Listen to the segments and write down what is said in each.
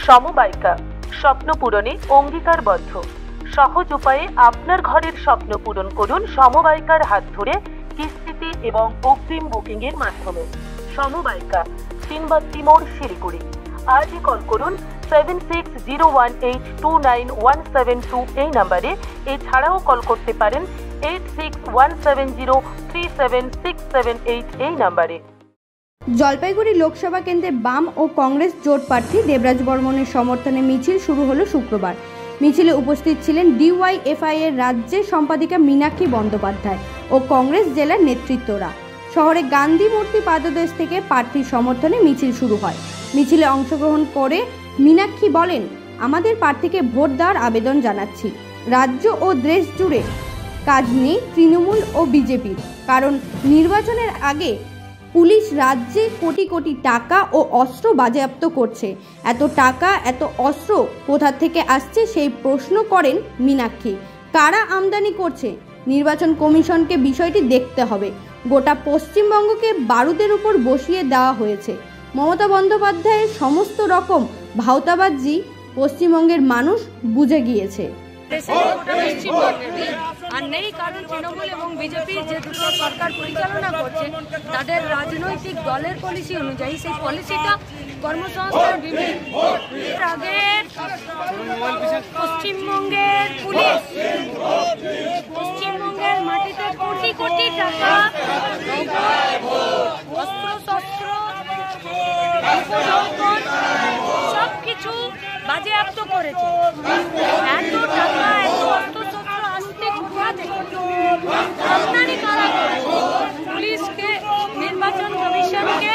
সমবায়িকা স্বপ্ন পূরণে অঙ্গীকারবদ্ধ। সহজ উপায়ে আপনার ঘরের স্বপ্ন পূরণ করুন সমবায়িকার হাত ধরে কিস্তিতে এবং অগ্রিম বুকিং এর মাধ্যমে। সমবায়িকা, চিনবাত্তি মোড়, শিলিগুড়ি। আজই কল করুন 7601829172 এই নম্বরে। এছাড়াও কল করতে পারেন 8617037678 এই নম্বরে। জলপাইগুড়ি লোকসভা কেন্দ্রে বাম ও কংগ্রেস জোট প্রার্থী দেবরাজ বর্মনের সমর্থনে মিছিল শুরু হলো শুক্রবার। মিছিলে উপস্থিত ছিলেন ডিওয়াইএফআই এর রাজ্যের সম্পাদিকা মীনাক্ষী বন্দ্যোপাধ্যায় ও কংগ্রেস জেলার নেতৃত্বরা। শহরে গান্ধী মূর্তি পাদদেশ থেকে প্রার্থীর সমর্থনে মিছিল শুরু হয়। মিছিলে অংশগ্রহণ করে মীনাক্ষী বলেন, আমাদের প্রার্থীকে ভোট দেওয়ার আবেদন জানাচ্ছি। রাজ্য ও দেশ জুড়ে কাজ নেই তৃণমূল ও বিজেপির, কারণ নির্বাচনের আগে পুলিশ রাজ্যে কোটি কোটি টাকা ও অস্ত্র বাজেয়াপ্ত করছে। এত টাকা এত অস্ত্র কোথা থেকে আসছে সেই প্রশ্ন করেন মীনাক্ষী। কারা আমদানি করছে? নির্বাচন কমিশনকে বিষয়টি দেখতে হবে। গোটা পশ্চিমবঙ্গকে বারুদের উপর বসিয়ে দেওয়া হয়েছে। মমতা বন্দ্যোপাধ্যায়ের সমস্ত রকম ভাওতাবাজি পশ্চিমবঙ্গের মানুষ বুঝে গিয়েছে। আর নেই, কারণ তৃণমূল এবং বিজেপির যে দুটো সরকার পরিচালনা করছে তাদের রাজনৈতিক দলের পলিসি অনুযায়ী সেই পলিসিটা কর্মসংস্থান আগের পশ্চিমবঙ্গের পুলিশ পশ্চিমবঙ্গের মাটিতে কোটি কোটি টাকা অস্ত্রশস্ত্র সব কিছু বাজেয়াপ্ত করেছে। এত টাকা এত অস্ত্রশস্ত্র আসতে কোথা থেকে? আমদানি কারা করেছে? পুলিশকে, নির্বাচন কমিশনকে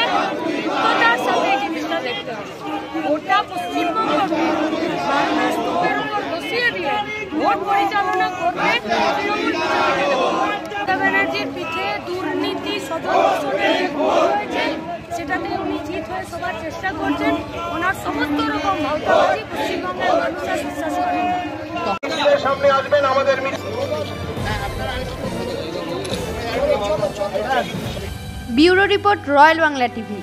দ্রুততার সাথে এই জিনিসটা দেখতে হবে। গোটা পশ্চিমবঙ্গকে বাংলার স্তূপের উপর বসিয়ে দিয়ে ভোট পরিচালনা করতে তৃণমূল মমতা ব্যানার্জির পিঠে দুর্নীতি হয়েছে, সেটাতে উনি জিত হয়ে সবার চেষ্টা করছেন। ওনার সমস্ত রকম ভাওতাবাজি পশ্চিমবঙ্গের মানুষের বিশ্বাস করেন। সামনে আসবেন আমাদের bureau report, royal Bangla TV.